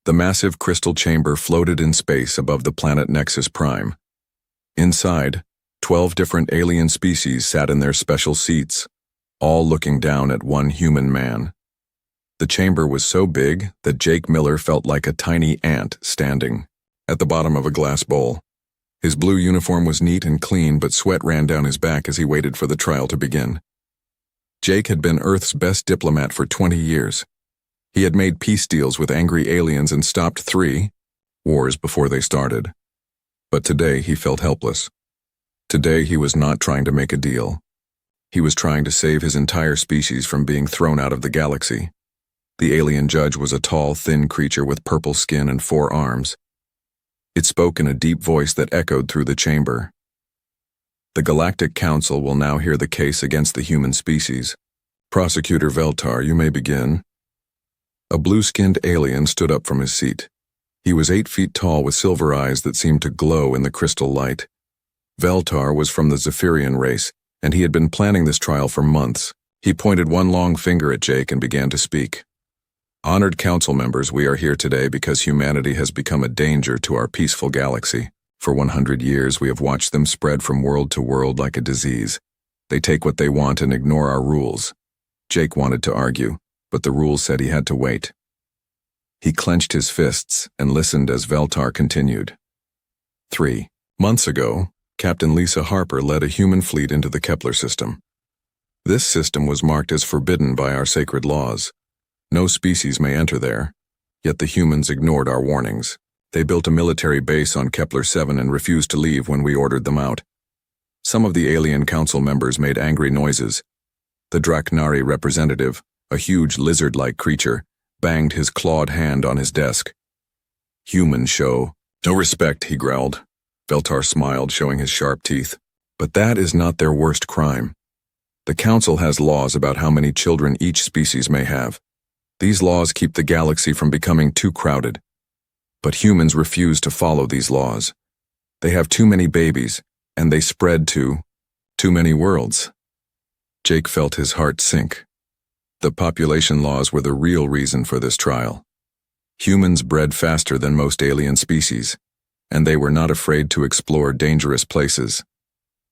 The massive crystal chamber floated in space above the planet Nexus Prime. Inside, 12 different alien species sat in their special seats, all looking down at one human man. The chamber was so big that Jake Miller felt like a tiny ant standing at the bottom of a glass bowl. His blue uniform was neat and clean, but sweat ran down his back as he waited for the trial to begin. Jake had been Earth's best diplomat for 20 years. He had made peace deals with angry aliens and stopped 3 wars before they started. But today he felt helpless. Today he was not trying to make a deal. He was trying to save his entire species from being thrown out of the galaxy. The alien judge was a tall, thin creature with purple skin and 4 arms. It spoke in a deep voice that echoed through the chamber. The Galactic Council will now hear the case against the human species. Prosecutor Veltar, you may begin. A blue-skinned alien stood up from his seat. He was 8 feet tall with silver eyes that seemed to glow in the crystal light. Veltar was from the Zephyrian race, and he had been planning this trial for months. He pointed one long finger at Jake and began to speak. Honored council members, we are here today because humanity has become a danger to our peaceful galaxy. For 100 years, we have watched them spread from world to world like a disease. They take what they want and ignore our rules. Jake wanted to argue, but the rules said he had to wait. He clenched his fists and listened as Veltar continued. 3 months ago, Captain Lisa Harper led a human fleet into the Kepler system. This system was marked as forbidden by our sacred laws. No species may enter there, yet the humans ignored our warnings. They built a military base on Kepler 7 and refused to leave when we ordered them out. Some of the alien council members made angry noises. The DarkHFY representative, a huge lizard-like creature, banged his clawed hand on his desk. Human show. No respect, he growled. Veltar smiled, showing his sharp teeth. But that is not their worst crime. The council has laws about how many children each species may have. These laws keep the galaxy from becoming too crowded. But humans refuse to follow these laws. They have too many babies, and they spread to too many worlds. Jake felt his heart sink. The population laws were the real reason for this trial. Humans bred faster than most alien species, and they were not afraid to explore dangerous places.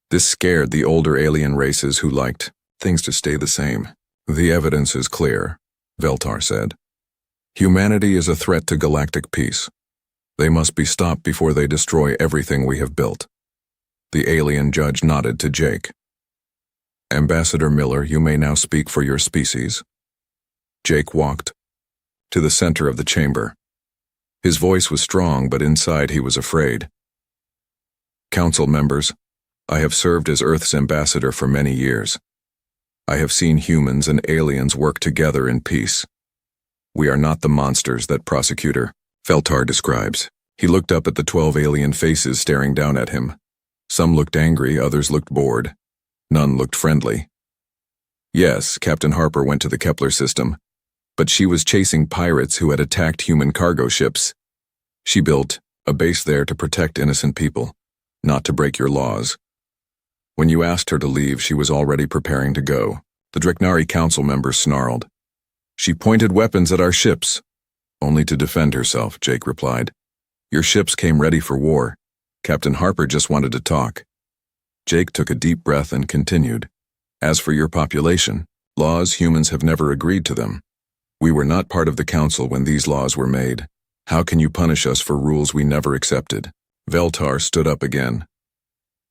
This scared the older alien races who liked things to stay the same. The evidence is clear, Veltar said. Humanity is a threat to galactic peace. They must be stopped before they destroy everything we have built. The alien judge nodded to Jake. Ambassador Miller, you may now speak for your species. Jake walked to the center of the chamber. His voice was strong, but inside he was afraid. Council members, I have served as Earth's ambassador for many years. I have seen humans and aliens work together in peace. We are not the monsters that Prosecutor Veltar describes. He looked up at the 12 alien faces staring down at him. Some looked angry, others looked bored. None looked friendly. Yes, Captain Harper went to the Kepler system, but she was chasing pirates who had attacked human cargo ships. She built a base there to protect innocent people, not to break your laws. When you asked her to leave, she was already preparing to go. The DarkHFY council members snarled. She pointed weapons at our ships. Only to defend herself, Jake replied. Your ships came ready for war. Captain Harper just wanted to talk. Jake took a deep breath and continued. As for your population, laws, humans have never agreed to them. We were not part of the council when these laws were made. How can you punish us for rules we never accepted? Veltar stood up again.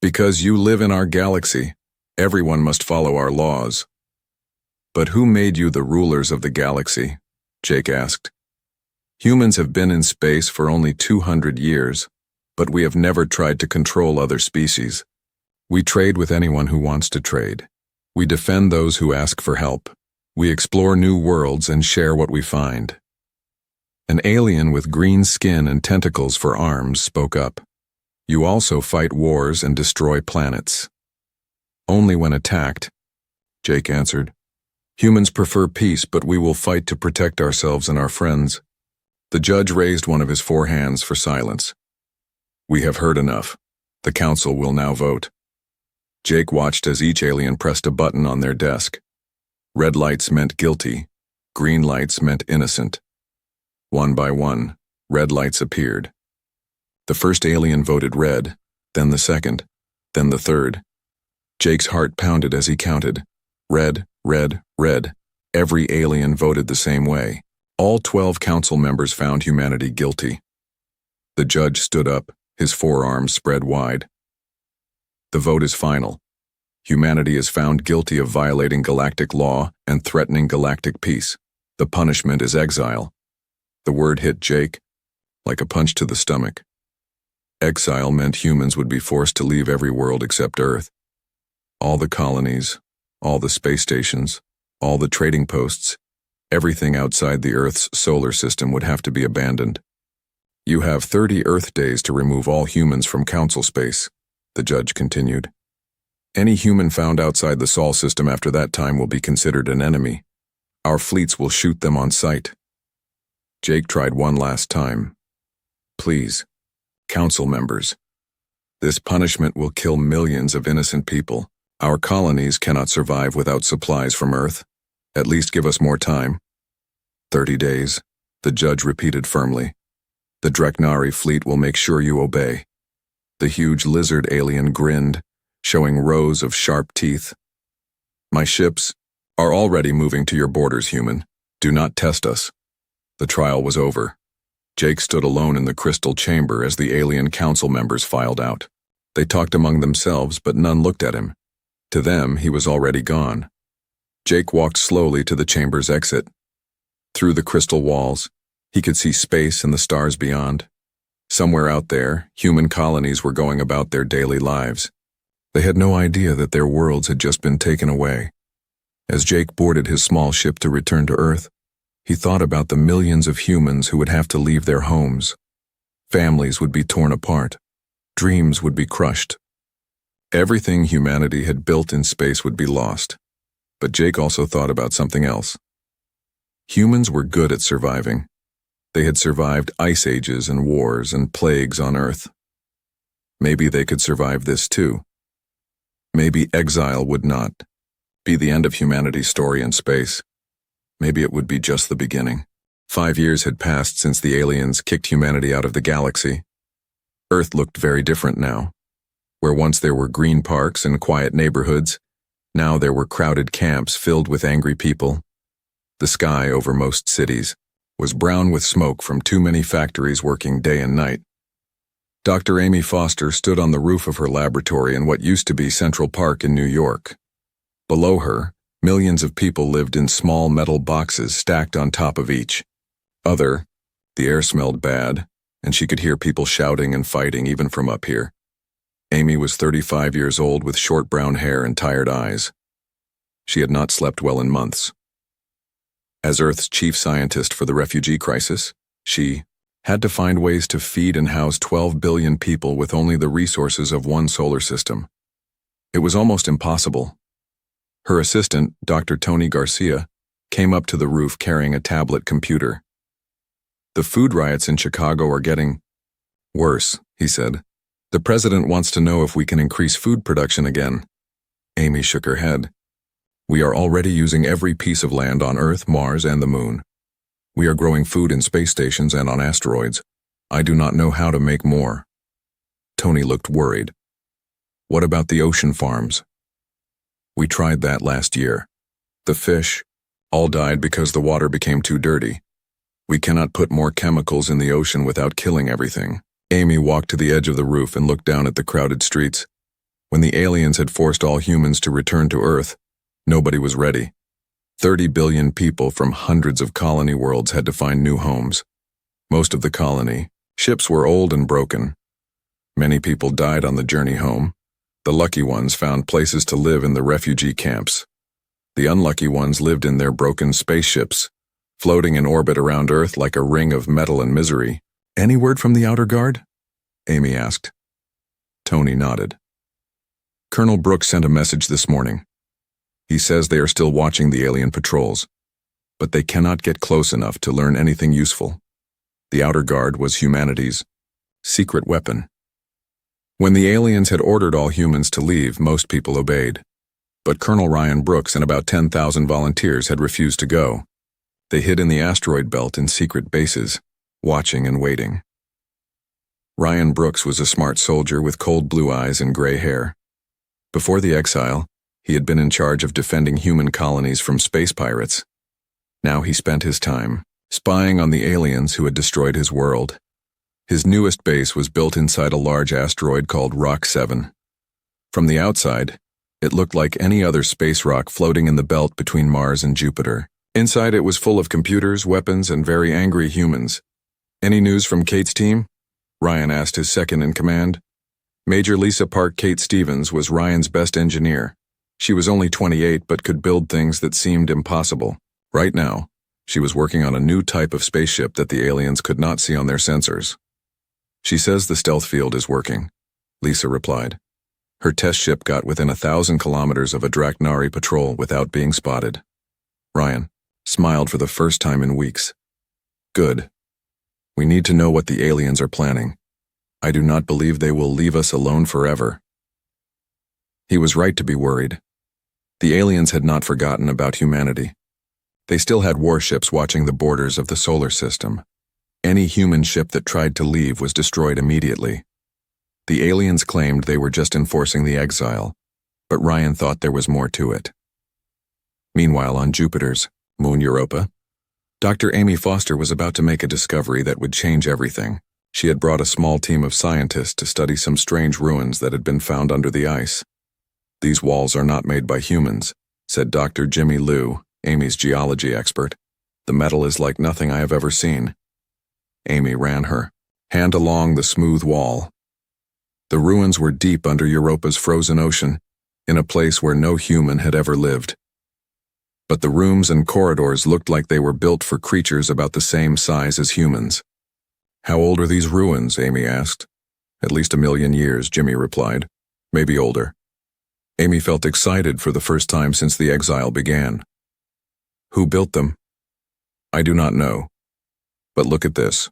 Because you live in our galaxy, everyone must follow our laws. But who made you the rulers of the galaxy? Jake asked. Humans have been in space for only 200 years, but we have never tried to control other species. We trade with anyone who wants to trade. We defend those who ask for help. We explore new worlds and share what we find. An alien with green skin and tentacles for arms spoke up. You also fight wars and destroy planets. Only when attacked, Jake answered. Humans prefer peace, but we will fight to protect ourselves and our friends. The judge raised one of his 4 hands for silence. We have heard enough. The council will now vote. Jake watched as each alien pressed a button on their desk. Red lights meant guilty. Green lights meant innocent. One by one, Red lights appeared. The first alien voted red, then the second, then the third. Jake's heart pounded as he counted. Red, red, red. Every alien voted the same way. All 12 council members found humanity guilty. The judge stood up, his forearms spread wide. The vote is final. Humanity is found guilty of violating galactic law and threatening galactic peace. The punishment is exile. The word hit Jake like a punch to the stomach. Exile meant humans would be forced to leave every world except Earth. All the colonies, all the space stations, all the trading posts, everything outside the Earth's solar system would have to be abandoned. You have 30 Earth days to remove all humans from council space, the judge continued. Any human found outside the Sol system after that time will be considered an enemy. Our fleets will shoot them on sight. Jake tried one last time. Please, council members. This punishment will kill millions of innocent people. Our colonies cannot survive without supplies from Earth. At least give us more time. 30 days, the judge repeated firmly. The Dreknari fleet will make sure you obey. The huge lizard alien grinned, showing rows of sharp teeth. My ships are already moving to your borders, human. Do not test us. The trial was over. Jake stood alone in the crystal chamber as the alien council members filed out. They talked among themselves, but none looked at him. To them, he was already gone. Jake walked slowly to the chamber's exit. Through the crystal walls, he could see space and the stars beyond. Somewhere out there, human colonies were going about their daily lives. They had no idea that their worlds had just been taken away. As Jake boarded his small ship to return to Earth, he thought about the millions of humans who would have to leave their homes. Families would be torn apart. Dreams would be crushed. Everything humanity had built in space would be lost. But Jake also thought about something else. Humans were good at surviving. They had survived ice ages and wars and plagues on Earth. Maybe they could survive this too. Maybe exile would not be the end of humanity's story in space. Maybe it would be just the beginning. 5 years had passed since the aliens kicked humanity out of the galaxy. Earth looked very different now. Where once there were green parks and quiet neighborhoods, now there were crowded camps filled with angry people. The sky over most cities was brown with smoke from too many factories working day and night. Dr. Amy Foster stood on the roof of her laboratory in what used to be Central Park in New York. Below her, millions of people lived in small metal boxes stacked on top of each. The air smelled bad, and she could hear people shouting and fighting even from up here. Amy was 35 years old with short brown hair and tired eyes. She had not slept well in months. As Earth's chief scientist for the refugee crisis, she had to find ways to feed and house 12 billion people with only the resources of one solar system. It was almost impossible. Her assistant, Dr. Tony Garcia, came up to the roof carrying a tablet computer. The food riots in Chicago are getting worse, he said. The president wants to know if we can increase food production again. Amy shook her head. We are already using every piece of land on Earth, Mars, and the Moon. We are growing food in space stations and on asteroids. I do not know how to make more. Tony looked worried. What about the ocean farms? We tried that last year. The fish all died because the water became too dirty. We cannot put more chemicals in the ocean without killing everything. Amy walked to the edge of the roof and looked down at the crowded streets. When the aliens had forced all humans to return to Earth, nobody was ready. 30 billion people from hundreds of colony worlds had to find new homes. Most of the colony ships were old and broken. Many people died on the journey home. The lucky ones found places to live in the refugee camps. The unlucky ones lived in their broken spaceships, floating in orbit around Earth like a ring of metal and misery. Any word from the outer guard? Amy asked. Tony nodded. Colonel Brooks sent a message this morning. He says they are still watching the alien patrols, but they cannot get close enough to learn anything useful. The outer guard was humanity's secret weapon. When the aliens had ordered all humans to leave, most people obeyed. But Colonel Ryan Brooks and about 10,000 volunteers had refused to go. They hid in the asteroid belt in secret bases. watching and waiting. Ryan Brooks was a smart soldier with cold blue eyes and gray hair. Before the exile, he had been in charge of defending human colonies from space pirates. Now he spent his time spying on the aliens who had destroyed his world. His newest base was built inside a large asteroid called Rock 7. From the outside, it looked like any other space rock floating in the belt between Mars and Jupiter. Inside it was full of computers, weapons, and very angry humans. "Any news from Kate's team?" Ryan asked his second-in-command. Major Lisa Park Kate Stevens was Ryan's best engineer. She was only 28 but could build things that seemed impossible. Right now, she was working on a new type of spaceship that the aliens could not see on their sensors. "She says the stealth field is working," Lisa replied. "Her test ship got within 1,000 kilometers of a Draknari patrol without being spotted." Ryan smiled for the first time in weeks. "Good. We need to know what the aliens are planning. I do not believe they will leave us alone forever." He was right to be worried. The aliens had not forgotten about humanity. They still had warships watching the borders of the solar system. Any human ship that tried to leave was destroyed immediately. The aliens claimed they were just enforcing the exile, but Ryan thought there was more to it. Meanwhile, on Jupiter's moon Europa, Dr. Amy Foster was about to make a discovery that would change everything. She had brought a small team of scientists to study some strange ruins that had been found under the ice. "These walls are not made by humans," said Dr. Jimmy Liu, Amy's geology expert. "The metal is like nothing I have ever seen." Amy ran her hand along the smooth wall. The ruins were deep under Europa's frozen ocean, in a place where no human had ever lived. But the rooms and corridors looked like they were built for creatures about the same size as humans. "How old are these ruins?" Amy asked. "At least 1,000,000 years, Jimmy replied. "Maybe older." Amy felt excited for the first time since the exile began. "Who built them?" "I do not know. But look at this."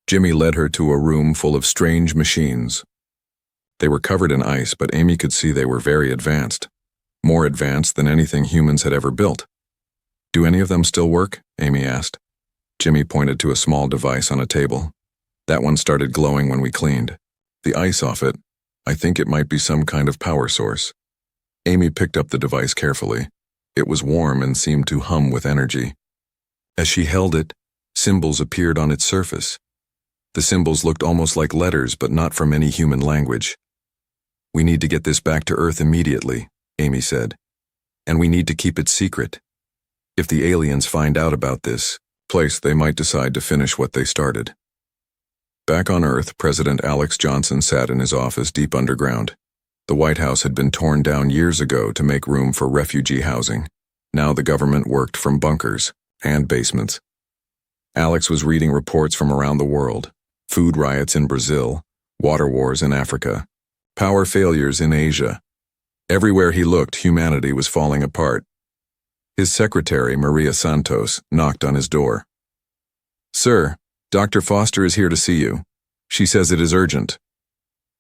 Jimmy led her to a room full of strange machines. They were covered in ice, but Amy could see they were very advanced. More advanced than anything humans had ever built. "Do any of them still work?" Amy asked. Jimmy pointed to a small device on a table. "That one started glowing when we cleaned the ice off it. I think it might be some kind of power source." Amy picked up the device carefully. It was warm and seemed to hum with energy. As she held it, symbols appeared on its surface. The symbols looked almost like letters, but not from any human language. "We need to get this back to Earth immediately," Amy said. "And we need to keep it secret. If the aliens find out about this place, they might decide to finish what they started." Back on Earth, President Alex Johnson sat in his office deep underground. The White House had been torn down years ago to make room for refugee housing. Now the government worked from bunkers and basements. Alex was reading reports from around the world: food riots in Brazil, water wars in Africa, power failures in Asia. Everywhere he looked, humanity was falling apart. His secretary, Maria Santos, knocked on his door. "Sir, Dr. Foster is here to see you. She says it is urgent."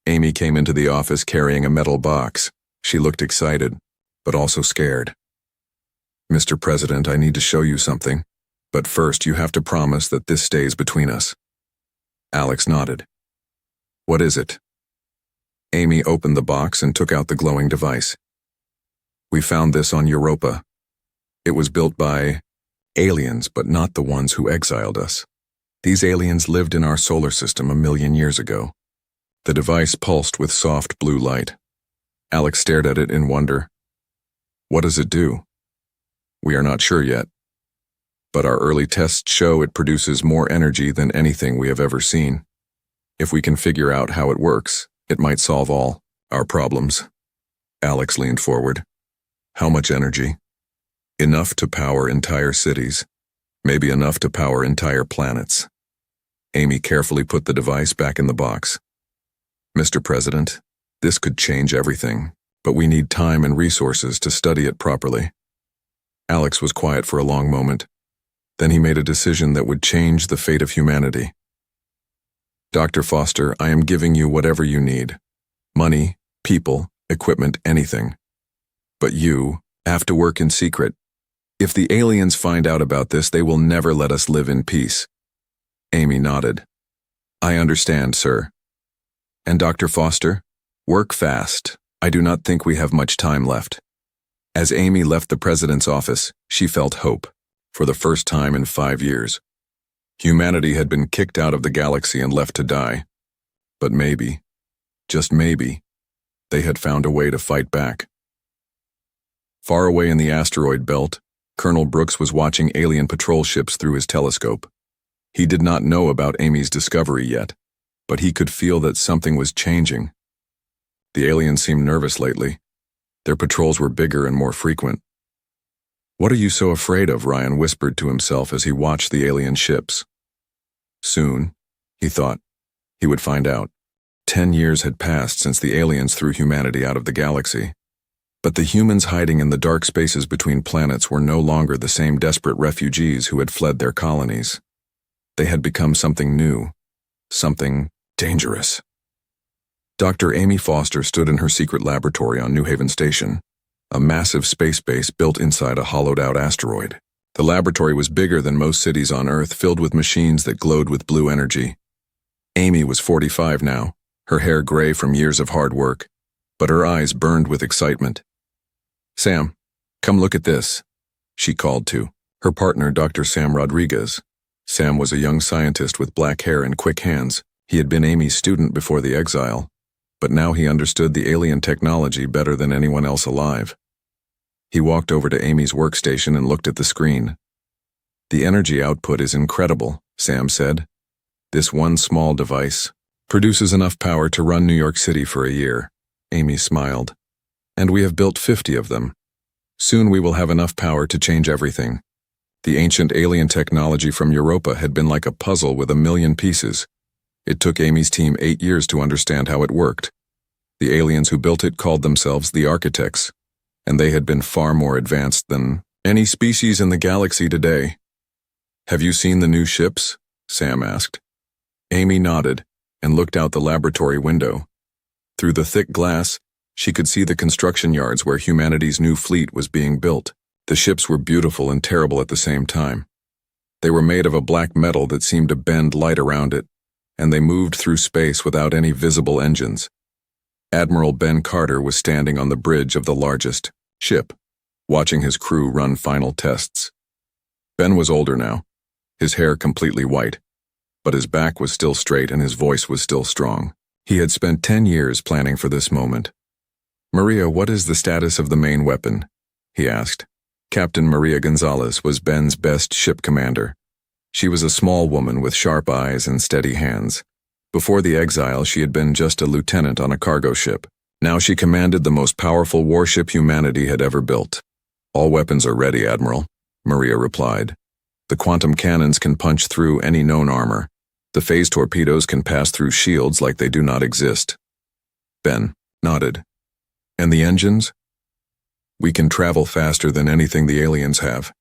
Amy came into the office carrying a metal box. She looked excited, but also scared. "Mr. President, I need to show you something, but first you have to promise that this stays between us." Alex nodded. "What is it?" Amy opened the box and took out the glowing device. "We found this on Europa. It was built by aliens, but not the ones who exiled us. These aliens lived in our solar system 1,000,000 years ago." The device pulsed with soft blue light. Alex stared at it in wonder. "What does it do?" "We are not sure yet. But our early tests show it produces more energy than anything we have ever seen. If we can figure out how it works, it might solve all our problems." Alex leaned forward. "How much energy?" "Enough to power entire cities. Maybe enough to power entire planets." Amy carefully put the device back in the box. "Mr. President, this could change everything, but we need time and resources to study it properly." Alex was quiet for a long moment. Then he made a decision that would change the fate of humanity. "Dr. Foster, I am giving you whatever you need. Money, people, equipment, anything. But you have to work in secret. If the aliens find out about this, they will never let us live in peace." Amy nodded. I understand, sir. And Dr. Foster? Work fast. I do not think we have much time left. As Amy left the president's office, she felt hope, for the first time in 5 years. Humanity had been kicked out of the galaxy and left to die. But maybe, just maybe, they had found a way to fight back. Far away in the asteroid belt, Colonel Brooks was watching alien patrol ships through his telescope. He did not know about Amy's discovery yet, but he could feel that something was changing. The aliens seemed nervous lately. Their patrols were bigger and more frequent. What are you so afraid of? Ryan whispered to himself as he watched the alien ships. Soon, he thought, he would find out. 10 years had passed since the aliens threw humanity out of the galaxy. But the humans hiding in the dark spaces between planets were no longer the same desperate refugees who had fled their colonies. They had become something new, something dangerous. Dr. Amy Foster stood in her secret laboratory on New Haven Station, a massive space base built inside a hollowed-out asteroid. The laboratory was bigger than most cities on Earth, filled with machines that glowed with blue energy. Amy was 45 now, her hair gray from years of hard work, but her eyes burned with excitement. Sam, come look at this, she called to her partner, Dr. Sam Rodriguez. Sam was a young scientist with black hair and quick hands. He had been Amy's student before the Exile, but now he understood the alien technology better than anyone else alive. He walked over to Amy's workstation and looked at the screen. The energy output is incredible, Sam said. This one small device produces enough power to run New York City for a year. Amy smiled. And we have built 50 of them. Soon we will have enough power to change everything. The ancient alien technology from Europa had been like a puzzle with 1,000,000 pieces. It took Amy's team 8 years to understand how it worked. The aliens who built it called themselves the architects, and they had been far more advanced than any species in the galaxy today. Have you seen the new ships? Sam asked. Amy nodded and looked out the laboratory window. Through the thick glass, she could see the construction yards where humanity's new fleet was being built. The ships were beautiful and terrible at the same time. They were made of a black metal that seemed to bend light around it, and they moved through space without any visible engines. Admiral Ben Carter was standing on the bridge of the largest ship, watching his crew run final tests. Ben was older now, his hair completely white, but his back was still straight and his voice was still strong. He had spent 10 years planning for this moment. Maria, what is the status of the main weapon? He asked. Captain Maria Gonzalez was Ben's best ship commander. She was a small woman with sharp eyes and steady hands. Before the Exile, she had been just a lieutenant on a cargo ship. Now she commanded the most powerful warship humanity had ever built. All weapons are ready, Admiral, Maria replied. The quantum cannons can punch through any known armor. The phase torpedoes can pass through shields like they do not exist. Ben nodded. And the engines? We can travel faster than anything the aliens have.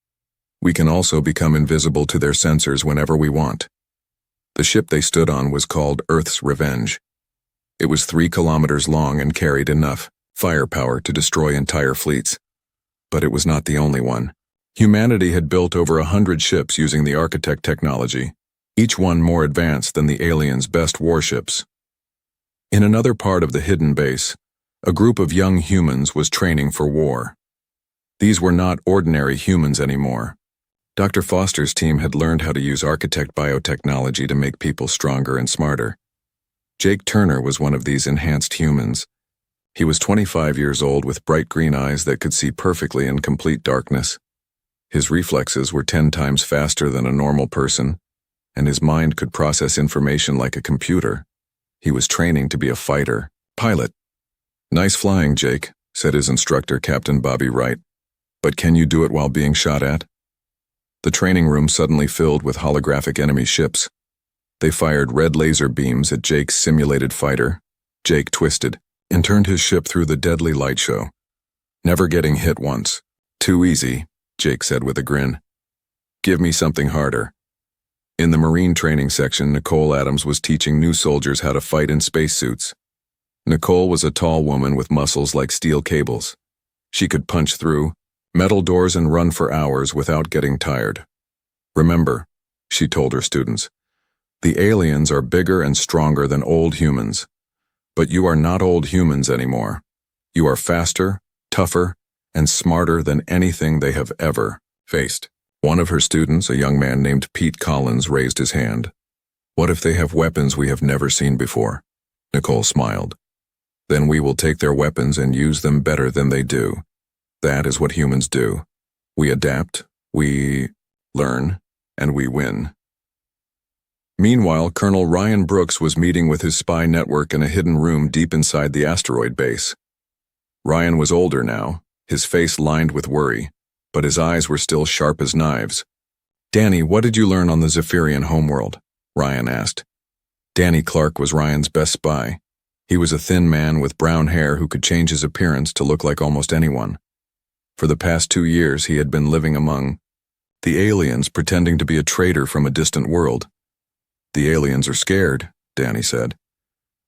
We can also become invisible to their sensors whenever we want. The ship they stood on was called Earth's Revenge. It was 3 kilometers long and carried enough firepower to destroy entire fleets. But it was not the only one. Humanity had built over 100 ships using the architect technology, each one more advanced than the aliens' best warships. In another part of the hidden base, a group of young humans was training for war. These were not ordinary humans anymore. Dr. Foster's team had learned how to use architect biotechnology to make people stronger and smarter. Jake Turner was one of these enhanced humans. He was 25 years old with bright green eyes that could see perfectly in complete darkness. His reflexes were 10 times faster than a normal person, and his mind could process information like a computer. He was training to be a fighter, pilot. Nice flying, Jake, said his instructor, Captain Bobby Wright. But can you do it while being shot at? The training room suddenly filled with holographic enemy ships. They fired red laser beams at Jake's simulated fighter. Jake twisted and turned his ship through the deadly light show, never getting hit once. Too easy, Jake said with a grin. Give me something harder. In the Marine training section, Nicole Adams was teaching new soldiers how to fight in spacesuits. Nicole was a tall woman with muscles like steel cables. She could punch through metal doors and run for hours without getting tired. Remember, she told her students, The aliens are bigger and stronger than old humans. But you are not old humans anymore. You are faster, tougher, and smarter than anything they have ever faced. One of her students, a young man named Pete Collins, raised his hand. What if they have weapons we have never seen before? Nicole smiled. Then we will take their weapons and use them better than they do. That is what humans do. We adapt, we learn, and we win. Meanwhile, Colonel Ryan Brooks was meeting with his spy network in a hidden room deep inside the asteroid base. Ryan was older now, his face lined with worry, but his eyes were still sharp as knives. "Danny, what did you learn on the Zephyrian homeworld?" Ryan asked. Danny Clark was Ryan's best spy. He was a thin man with brown hair who could change his appearance to look like almost anyone. For the past 2 years, he had been living among the aliens, pretending to be a traitor from a distant world. "The aliens are scared," Danny said.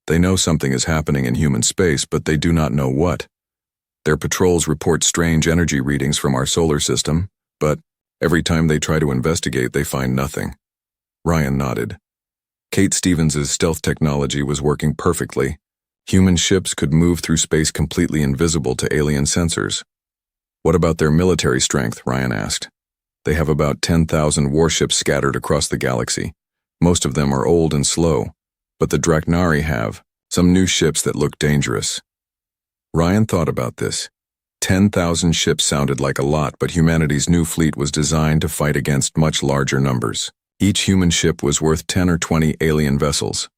"They know something is happening in human space, but they do not know what. Their patrols report strange energy readings from our solar system, but every time they try to investigate, they find nothing." Ryan nodded. Kate Stevens's stealth technology was working perfectly. Human ships could move through space completely invisible to alien sensors. "What about their military strength?" Ryan asked. "They have about 10,000 warships scattered across the galaxy. Most of them are old and slow, but the Draknari have some new ships that look dangerous." Ryan thought about this. 10,000 ships sounded like a lot, but humanity's new fleet was designed to fight against much larger numbers. Each human ship was worth 10 or 20 alien vessels.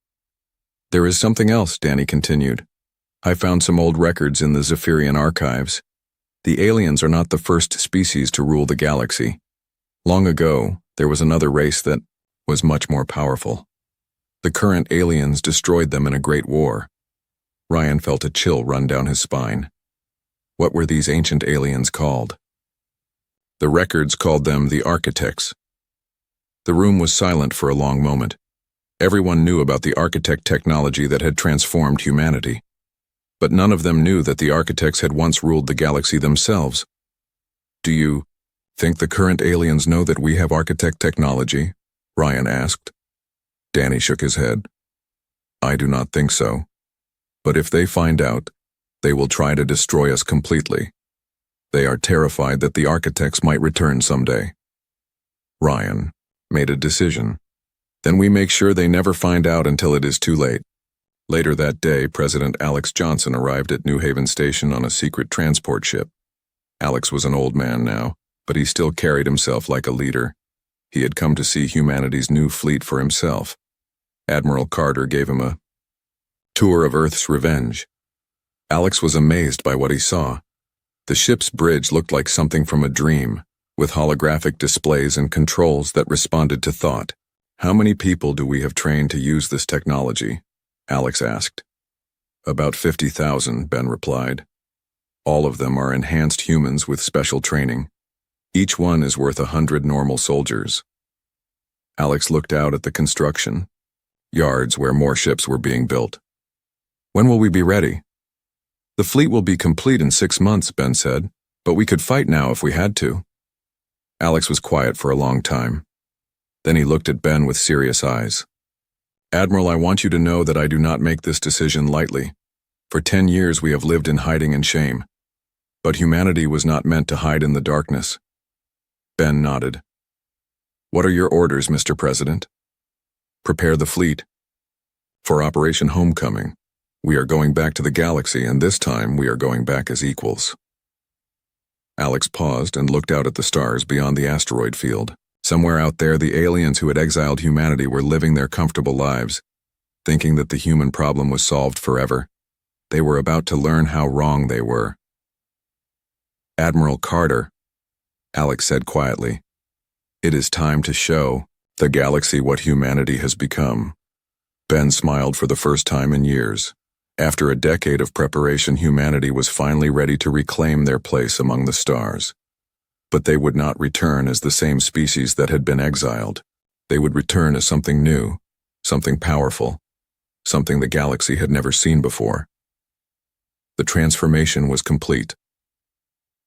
"There is something else," Danny continued. "I found some old records in the Zephyrian archives. The aliens are not the first species to rule the galaxy. Long ago, there was another race that was much more powerful. The current aliens destroyed them in a great war." Ryan felt a chill run down his spine. What were these ancient aliens called? The records called them the Architects. The room was silent for a long moment. Everyone knew about the architect technology that had transformed humanity. But none of them knew that the Architects had once ruled the galaxy themselves. "Do you think the current aliens know that we have architect technology?" Ryan asked. Danny shook his head. "I do not think so. But if they find out, they will try to destroy us completely. They are terrified that the Architects might return someday." Ryan made a decision. "Then we make sure they never find out until it is too late." Later that day, President Alex Johnson arrived at New Haven Station on a secret transport ship. Alex was an old man now, but he still carried himself like a leader. He had come to see humanity's new fleet for himself. Admiral Carter gave him a tour of Earth's revenge. Alex was amazed by what he saw. The ship's bridge looked like something from a dream, with holographic displays and controls that responded to thought. "How many people do we have trained to use this technology?" Alex asked. "About 50,000, Ben replied. "All of them are enhanced humans with special training. Each one is worth 100 normal soldiers." Alex looked out at the construction yards where more ships were being built. "When will we be ready?" "The fleet will be complete in 6 months, Ben said, "but we could fight now if we had to." Alex was quiet for a long time. Then he looked at Ben with serious eyes. "Admiral, I want you to know that I do not make this decision lightly. For 10 years we have lived in hiding and shame. But humanity was not meant to hide in the darkness." Ben nodded. "What are your orders, Mr. President?" "Prepare the fleet. For Operation Homecoming, we are going back to the galaxy, and this time we are going back as equals." Alex paused and looked out at the stars beyond the asteroid field. Somewhere out there, the aliens who had exiled humanity were living their comfortable lives, thinking that the human problem was solved forever. They were about to learn how wrong they were. "Admiral Carter," Alex said quietly, "it is time to show the galaxy what humanity has become." Ben smiled for the first time in years. After a decade of preparation, humanity was finally ready to reclaim their place among the stars. But they would not return as the same species that had been exiled. They would return as something new, something powerful, something the galaxy had never seen before. The transformation was complete.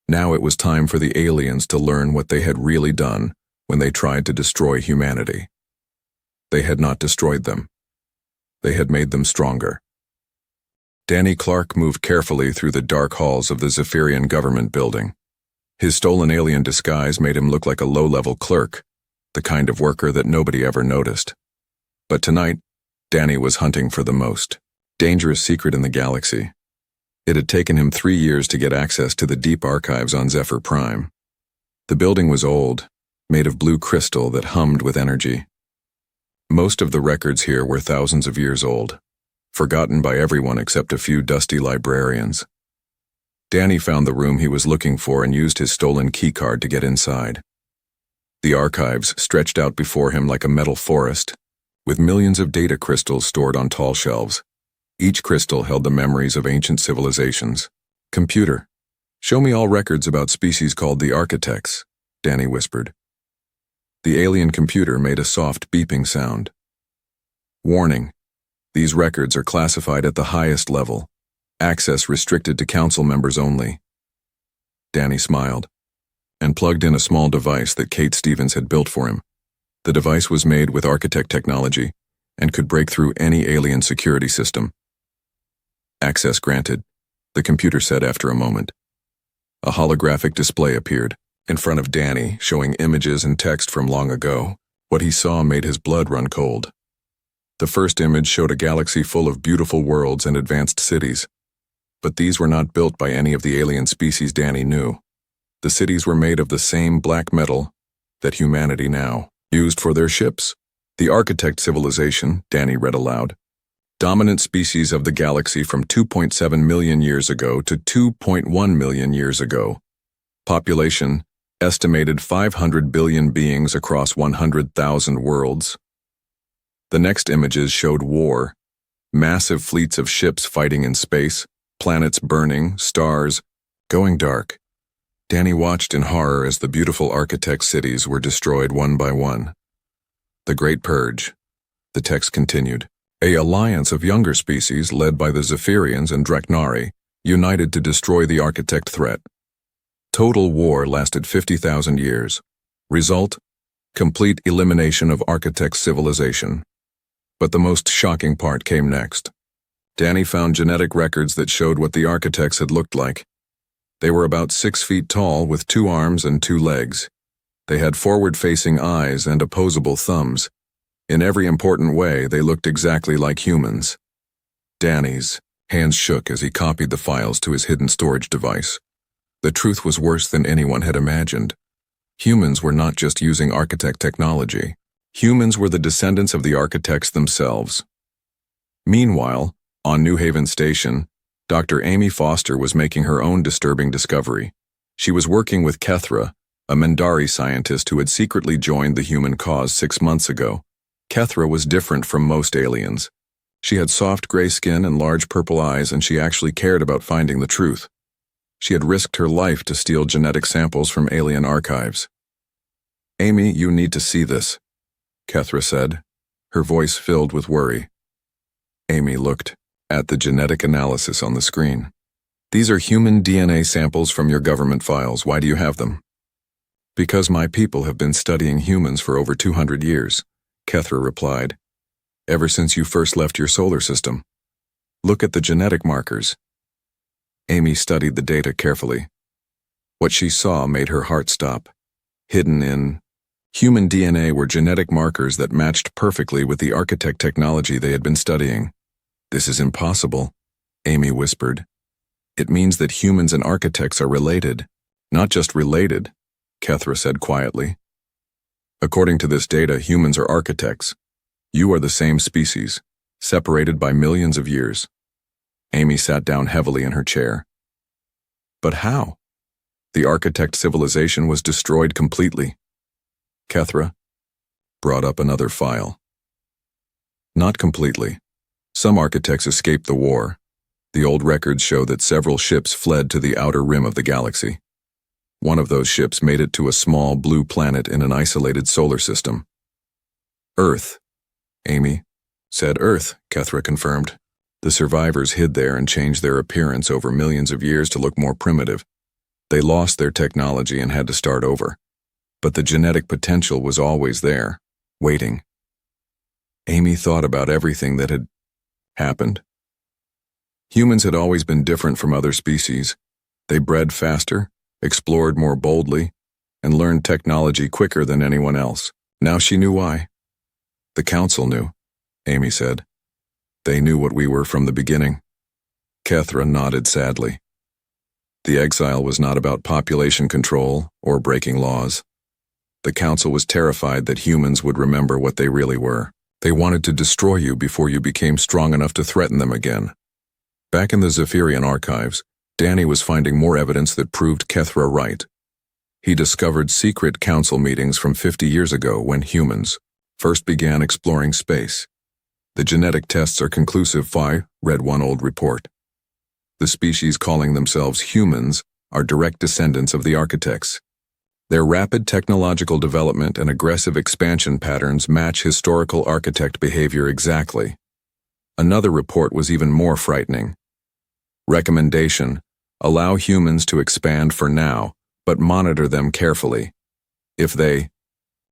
Now it was time for the aliens to learn what they had really done when they tried to destroy humanity. They had not destroyed them. They had made them stronger. Danny Clark moved carefully through the dark halls of the Zephyrian government building. His stolen alien disguise made him look like a low-level clerk, the kind of worker that nobody ever noticed. But tonight, Danny was hunting for the most dangerous secret in the galaxy. It had taken him 3 years to get access to the deep archives on Zephyr Prime. The building was old, made of blue crystal that hummed with energy. Most of the records here were thousands of years old, forgotten by everyone except a few dusty librarians. Danny found the room he was looking for and used his stolen keycard to get inside. The archives stretched out before him like a metal forest, with millions of data crystals stored on tall shelves. Each crystal held the memories of ancient civilizations. "Computer, show me all records about species called the Architects," Danny whispered. The alien computer made a soft beeping sound. "Warning. These records are classified at the highest level. Access restricted to council members only." Danny smiled and plugged in a small device that Kate Stevens had built for him. The device was made with architect technology and could break through any alien security system. "Access granted," the computer said after a moment. A holographic display appeared in front of Danny, showing images and text from long ago. What he saw made his blood run cold. The first image showed a galaxy full of beautiful worlds and advanced cities. But these were not built by any of the alien species Danny knew. The cities were made of the same black metal that humanity now used for their ships. "The Architect civilization," Danny read aloud. "Dominant species of the galaxy from 2.7 million years ago to 2.1 million years ago. Population, estimated 500 billion beings across 100,000 worlds." The next images showed war, massive fleets of ships fighting in space, planets burning, stars going dark. Danny watched in horror as the beautiful Architect cities were destroyed one by one. "The Great Purge," the text continued. "A alliance of younger species led by the Zephyrians and Dreknari united to destroy the Architect threat. Total war lasted 50,000 years. Result: complete elimination of Architect civilization." But the most shocking part came next. Danny found genetic records that showed what the Architects had looked like. They were about 6 feet tall with 2 arms and 2 legs. They had forward-facing eyes and opposable thumbs. In every important way, they looked exactly like humans. Danny's hands shook as he copied the files to his hidden storage device. The truth was worse than anyone had imagined. Humans were not just using Architect technology. Humans were the descendants of the Architects themselves. Meanwhile, on New Haven Station, Dr. Amy Foster was making her own disturbing discovery. She was working with Kethra, a Mendari scientist who had secretly joined the human cause 6 months ago. Kethra was different from most aliens. She had soft gray skin and large purple eyes, and she actually cared about finding the truth. She had risked her life to steal genetic samples from alien archives. "Amy, you need to see this," Kethra said, her voice filled with worry. Amy looked at the genetic analysis on the screen. "These are human DNA samples from your government files. Why do you have them?" "Because my people have been studying humans for over 200 years, Kethra replied. "Ever since you first left your solar system. Look at the genetic markers." Amy studied the data carefully. What she saw made her heart stop. Hidden in human DNA were genetic markers that matched perfectly with the Architect technology they had been studying. "This is impossible," Amy whispered. "It means that humans and Architects are related." "Not just related," Kethra said quietly. "According to this data, humans are Architects. You are the same species, separated by millions of years." Amy sat down heavily in her chair. "But how? The Architect civilization was destroyed completely." Kethra brought up another file. "Not completely. Some Architects escaped the war. The old records show that several ships fled to the outer rim of the galaxy. One of those ships made it to a small blue planet in an isolated solar system." "Earth," Amy said. "Earth," Kethra confirmed. "The survivors hid there and changed their appearance over millions of years to look more primitive. They lost their technology and had to start over. But the genetic potential was always there, waiting." Amy thought about everything that had happened. Humans had always been different from other species. They bred faster, explored more boldly, and learned technology quicker than anyone else. Now she knew why. The Council knew, Amy said. They knew what we were from the beginning. Kethra nodded sadly. The exile was not about population control or breaking laws. The Council was terrified that humans would remember what they really were. They wanted to destroy you before you became strong enough to threaten them again. Back in the Zephyrian archives, Danny was finding more evidence that proved Kethra right. He discovered secret council meetings from 50 years ago when humans first began exploring space. The genetic tests are conclusive, read one old report. The species calling themselves humans are direct descendants of the architects. Their rapid technological development and aggressive expansion patterns match historical architect behavior exactly. Another report was even more frightening. Recommendation: allow humans to expand for now, but monitor them carefully. If they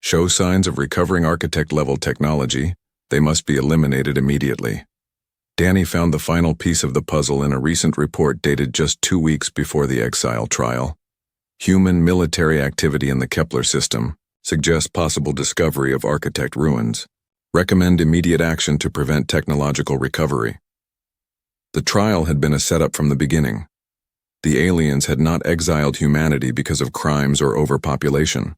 show signs of recovering architect-level technology, they must be eliminated immediately. Danny found the final piece of the puzzle in a recent report dated just 2 weeks before the exile trial. Human military activity in the Kepler system suggests possible discovery of architect ruins. Recommend immediate action to prevent technological recovery. The trial had been a setup from the beginning. The aliens had not exiled humanity because of crimes or overpopulation.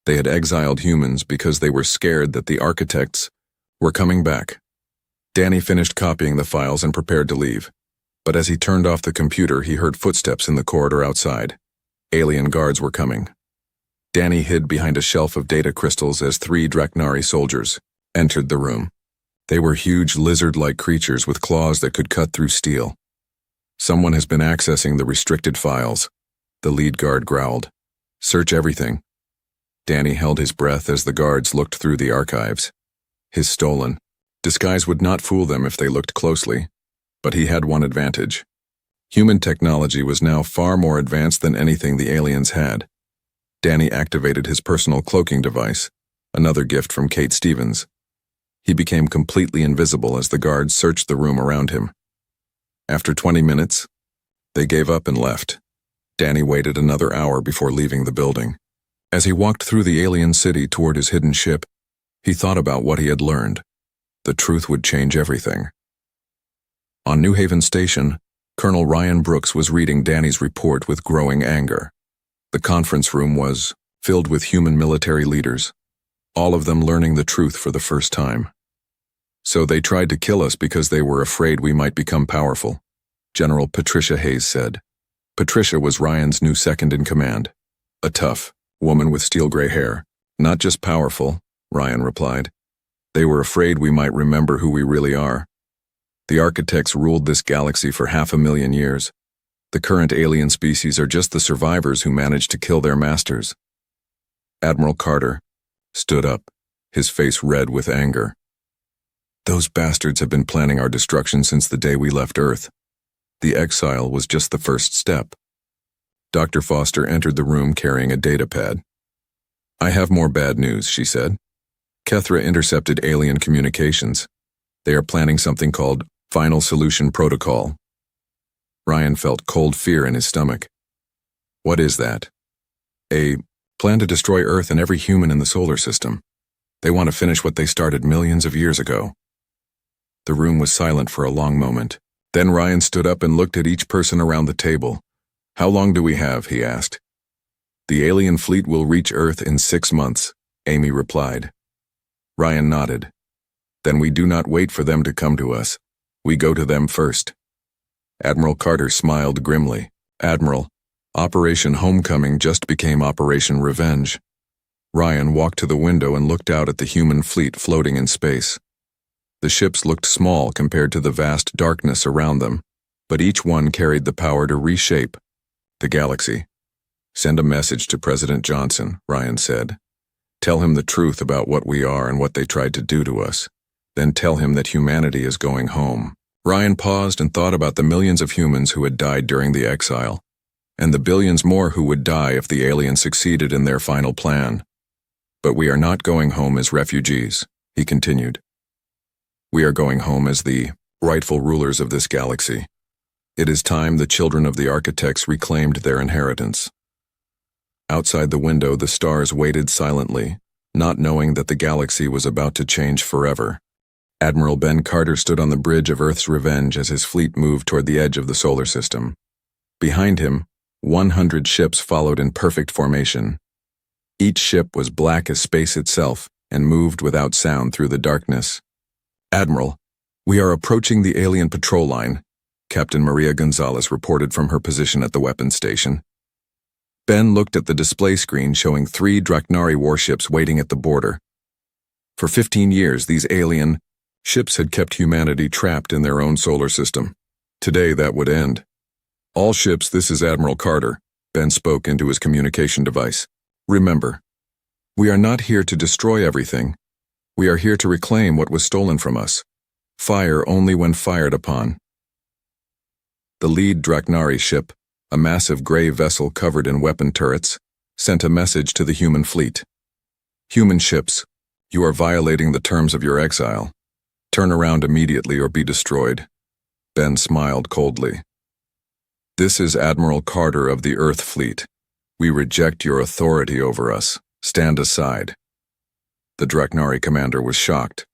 They had exiled humans because they were scared that the architects were coming back. Danny finished copying the files and prepared to leave. But as he turned off the computer, he heard footsteps in the corridor outside. Alien guards were coming. Danny hid behind a shelf of data crystals as 3 Draknari soldiers entered the room. They were huge lizard-like creatures with claws that could cut through steel. Someone has been accessing the restricted files, the lead guard growled. Search everything. Danny held his breath as the guards looked through the archives. His stolen disguise would not fool them if they looked closely, but he had one advantage. Human technology was now far more advanced than anything the aliens had. Danny activated his personal cloaking device, another gift from Kate Stevens. He became completely invisible as the guards searched the room around him. After 20 minutes, they gave up and left. Danny waited another hour before leaving the building. As he walked through the alien city toward his hidden ship, he thought about what he had learned. The truth would change everything. On New Haven Station, Colonel Ryan Brooks was reading Danny's report with growing anger. The conference room was filled with human military leaders, all of them learning the truth for the first time. So they tried to kill us because they were afraid we might become powerful, General Patricia Hayes said. Patricia was Ryan's new second-in-command, a tough woman with steel-gray hair. Not just powerful, Ryan replied. They were afraid we might remember who we really are. The architects ruled this galaxy for 500,000 years. The current alien species are just the survivors who managed to kill their masters. Admiral Carter stood up, his face red with anger. Those bastards have been planning our destruction since the day we left Earth. The exile was just the first step. Dr. Foster entered the room carrying a datapad. I have more bad news, she said. Kethra intercepted alien communications. They are planning something called Final Solution Protocol. Ryan felt cold fear in his stomach. What is that? A plan to destroy Earth and every human in the solar system. They want to finish what they started millions of years ago. The room was silent for a long moment. Then Ryan stood up and looked at each person around the table. How long do we have? He asked. The alien fleet will reach Earth in 6 months, Amy replied. Ryan nodded. Then we do not wait for them to come to us. We go to them first. Admiral Carter smiled grimly. Admiral, Operation Homecoming just became Operation Revenge. Ryan walked to the window and looked out at the human fleet floating in space. The ships looked small compared to the vast darkness around them, but each one carried the power to reshape the galaxy. Send a message to President Johnson, Ryan said. Tell him the truth about what we are and what they tried to do to us. Then tell him that humanity is going home. Ryan paused and thought about the millions of humans who had died during the exile, and the billions more who would die if the aliens succeeded in their final plan. But we are not going home as refugees, he continued. We are going home as the rightful rulers of this galaxy. It is time the children of the architects reclaimed their inheritance. Outside the window, the stars waited silently, not knowing that the galaxy was about to change forever. Admiral Ben Carter stood on the bridge of Earth's Revenge as his fleet moved toward the edge of the solar system. Behind him, 100 ships followed in perfect formation. Each ship was black as space itself and moved without sound through the darkness. "Admiral, we are approaching the alien patrol line," Captain Maria Gonzalez reported from her position at the weapons station. Ben looked at the display screen showing 3 DarkHFY warships waiting at the border. For 15 years, these alien ships had kept humanity trapped in their own solar system. Today, that would end. "All ships, this is Admiral Carter," Ben spoke into his communication device. "Remember, we are not here to destroy everything. We are here to reclaim what was stolen from us. Fire only when fired upon." The lead DarkHFY ship, a massive gray vessel covered in weapon turrets, sent a message to the human fleet. "Human ships, you are violating the terms of your exile. Turn around immediately or be destroyed." Ben smiled coldly. "This is Admiral Carter of the Earth Fleet. We reject your authority over us. Stand aside." The DarkHFY commander was shocked.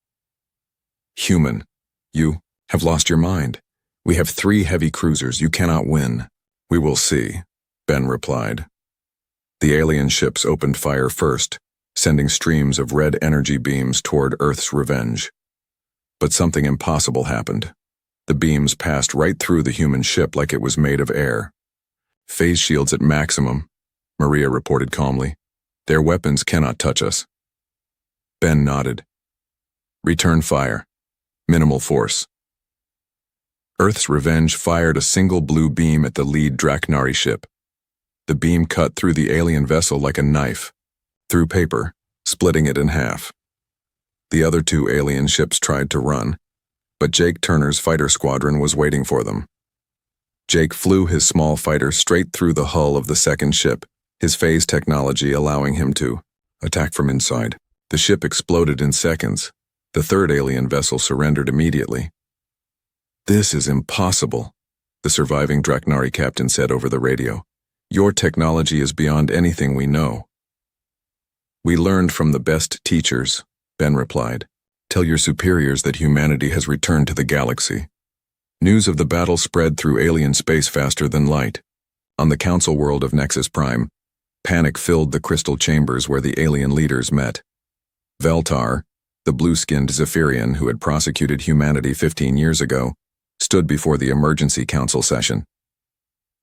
"Human, you have lost your mind. We have 3 heavy cruisers. You cannot win." "We will see," Ben replied. The alien ships opened fire first, sending streams of red energy beams toward Earth's Revenge. But something impossible happened. The beams passed right through the human ship like it was made of air. "Phase shields at maximum," Maria reported calmly. "Their weapons cannot touch us." Ben nodded. "Return fire. Minimal force." Earth's Revenge fired a single blue beam at the lead DarkHFY ship. The beam cut through the alien vessel like a knife, through paper, splitting it in half. The other 2 alien ships tried to run, but Jake Turner's fighter squadron was waiting for them. Jake flew his small fighter straight through the hull of the second ship, his phase technology allowing him to attack from inside. The ship exploded in seconds. The third alien vessel surrendered immediately. "This is impossible," the surviving DarkHFY captain said over the radio. "Your technology is beyond anything we know." "We learned from the best teachers," Ben replied. "Tell your superiors that humanity has returned to the galaxy." News of the battle spread through alien space faster than light. On the council world of Nexus Prime, panic filled the crystal chambers where the alien leaders met. Veltar, the blue-skinned Zephyrian who had prosecuted humanity 15 years ago, stood before the emergency council session.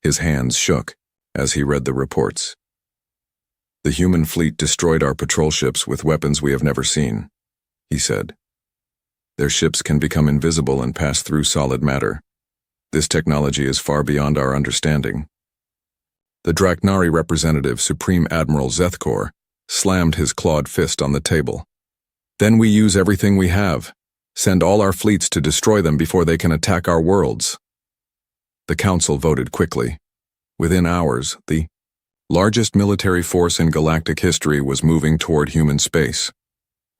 His hands shook as he read the reports. "The human fleet destroyed our patrol ships with weapons we have never seen," he said. "Their ships can become invisible and pass through solid matter. This technology is far beyond our understanding." The DarkHFY representative, Supreme Admiral Zethkor, slammed his clawed fist on the table. "Then we use everything we have. Send all our fleets to destroy them before they can attack our worlds." The council voted quickly. Within hours, the largest military force in galactic history was moving toward human space.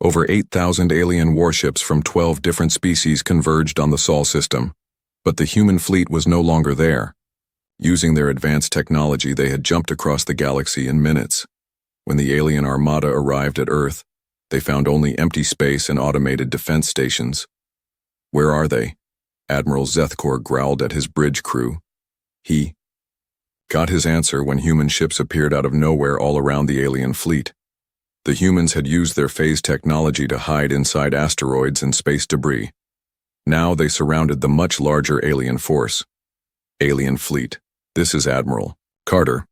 Over 8,000 alien warships from 12 different species converged on the Sol system, but the human fleet was no longer there. Using their advanced technology, they had jumped across the galaxy in minutes. When the alien armada arrived at Earth, they found only empty space and automated defense stations. "Where are they?" Admiral Zethkor growled at his bridge crew. He got his answer when human ships appeared out of nowhere all around the alien fleet. The humans had used their phase technology to hide inside asteroids and space debris. Now they surrounded the much larger alien force. "Alien fleet, this is Admiral Carter."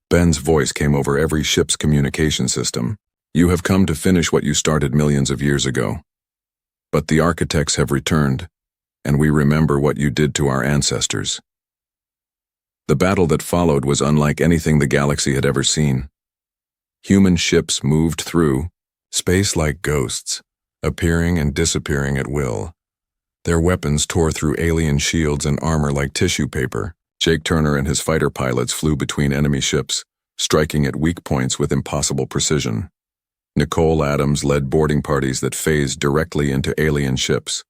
Ben's voice came over every ship's communication system. "You have come to finish what you started millions of years ago. But the architects have returned, and we remember what you did to our ancestors." The battle that followed was unlike anything the galaxy had ever seen. Human ships moved through space like ghosts, appearing and disappearing at will. Their weapons tore through alien shields and armor like tissue paper. Jake Turner and his fighter pilots flew between enemy ships, striking at weak points with impossible precision. Nicole Adams led boarding parties that phased directly into alien ships.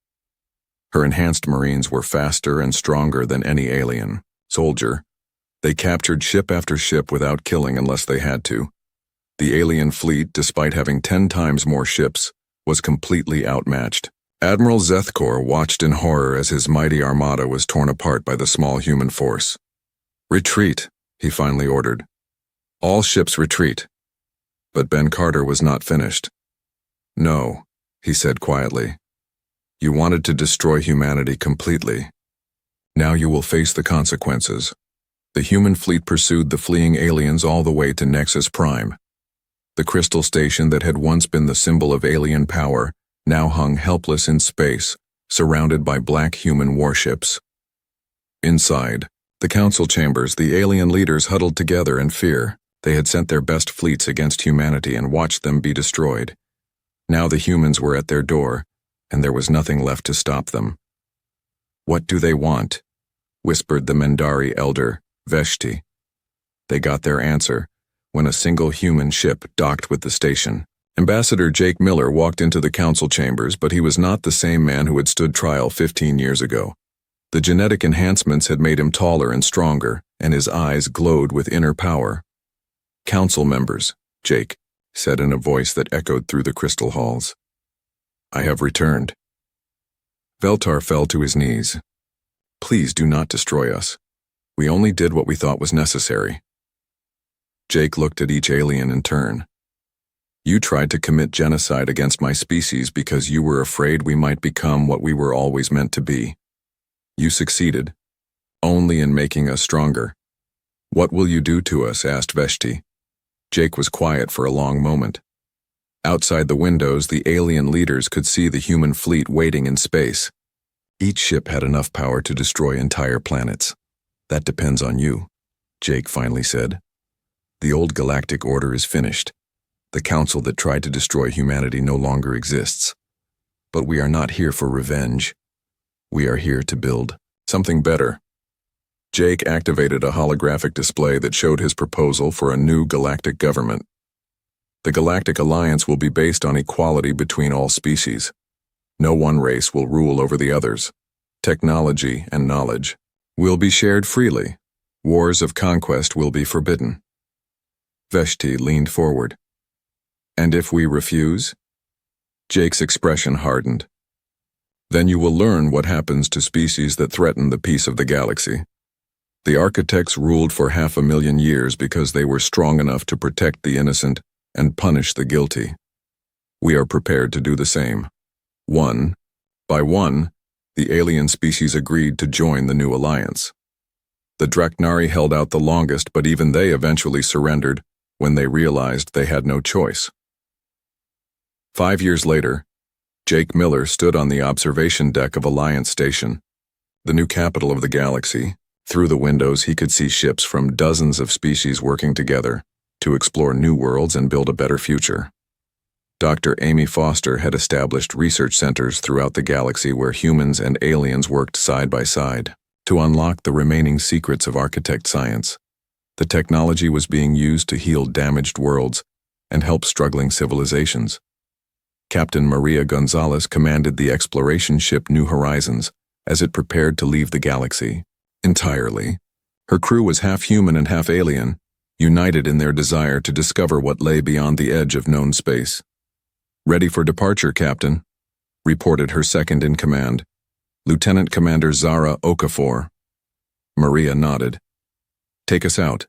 Her enhanced Marines were faster and stronger than any alien soldier. They captured ship after ship without killing unless they had to. The alien fleet, despite having 10 times more ships, was completely outmatched. Admiral Zethkor watched in horror as his mighty armada was torn apart by the small human force. "Retreat," he finally ordered. "All ships retreat." But Ben Carter was not finished. "No," he said quietly. "You wanted to destroy humanity completely. Now you will face the consequences." The human fleet pursued the fleeing aliens all the way to Nexus Prime. The crystal station that had once been the symbol of alien power now hung helpless in space, surrounded by black human warships. Inside the council chambers, the alien leaders huddled together in fear. They had sent their best fleets against humanity and watched them be destroyed. Now the humans were at their door, and there was nothing left to stop them. "What do they want?" whispered the Mendari elder, Veshti. They got their answer when a single human ship docked with the station. Ambassador Jake Miller walked into the council chambers, but he was not the same man who had stood trial 15 years ago. The genetic enhancements had made him taller and stronger, and his eyes glowed with inner power. "Council members," Jake said in a voice that echoed through the crystal halls. "I have returned." Veltar fell to his knees. "Please do not destroy us. We only did what we thought was necessary." Jake looked at each alien in turn. "You tried to commit genocide against my species because you were afraid we might become what we were always meant to be. You succeeded, only in making us stronger. What will you do to us?" asked Veshti. Jake was quiet for a long moment. Outside the windows, the alien leaders could see the human fleet waiting in space. Each ship had enough power to destroy entire planets. "That depends on you," Jake finally said. "The old galactic order is finished. The council that tried to destroy humanity no longer exists. But we are not here for revenge. We are here to build something better." Jake activated a holographic display that showed his proposal for a new galactic government. The Galactic Alliance will be based on equality between all species. No one race will rule over the others. Technology and knowledge will be shared freely. Wars of conquest will be forbidden. Veshti leaned forward. "And if we refuse?" Jake's expression hardened. "Then you will learn what happens to species that threaten the peace of the galaxy. The architects ruled for 500,000 years because they were strong enough to protect the innocent and punish the guilty. We are prepared to do the same." One by one, the alien species agreed to join the new alliance. The Draknari held out the longest, but even they eventually surrendered when they realized they had no choice. 5 years later, Jake Miller stood on the observation deck of Alliance Station, the new capital of the galaxy. Through the windows, he could see ships from dozens of species working together to explore new worlds and build a better future. Dr. Amy Foster had established research centers throughout the galaxy where humans and aliens worked side by side to unlock the remaining secrets of architect science. The technology was being used to heal damaged worlds and help struggling civilizations. Captain Maria Gonzalez commanded the exploration ship New Horizons as it prepared to leave the galaxy entirely. Her crew was half human and half alien, united in their desire to discover what lay beyond the edge of known space. "Ready for departure, Captain," reported her second-in-command, Lieutenant Commander Zara Okafor. Maria nodded. "Take us out.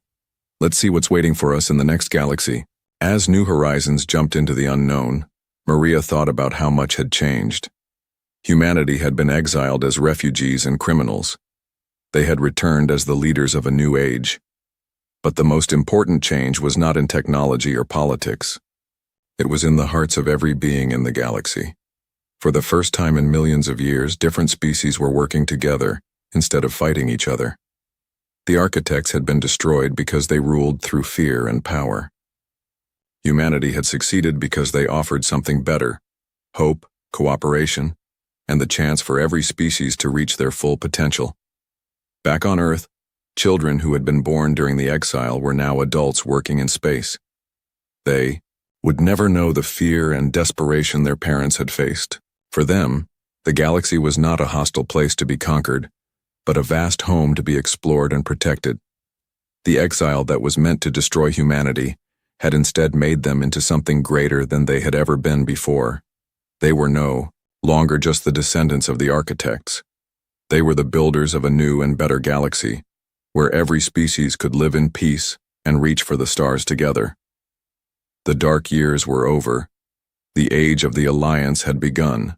Let's see what's waiting for us in the next galaxy." As New Horizons jumped into the unknown, Maria thought about how much had changed. Humanity had been exiled as refugees and criminals. They had returned as the leaders of a new age. But the most important change was not in technology or politics. It was in the hearts of every being in the galaxy. For the first time in millions of years, different species were working together instead of fighting each other. The architects had been destroyed because they ruled through fear and power. Humanity had succeeded because they offered something better: hope, cooperation, and the chance for every species to reach their full potential. Back on Earth, children who had been born during the exile were now adults working in space. They would never know the fear and desperation their parents had faced. For them, The galaxy was not a hostile place to be conquered, but a vast home to be explored and protected. The exile that was meant to destroy humanity had instead made them into something greater than they had ever been before. They were no longer just the descendants of the architects. They were the builders of a new and better galaxy, where every species could live in peace and reach for the stars together. The dark years were over. The age of the Alliance had begun.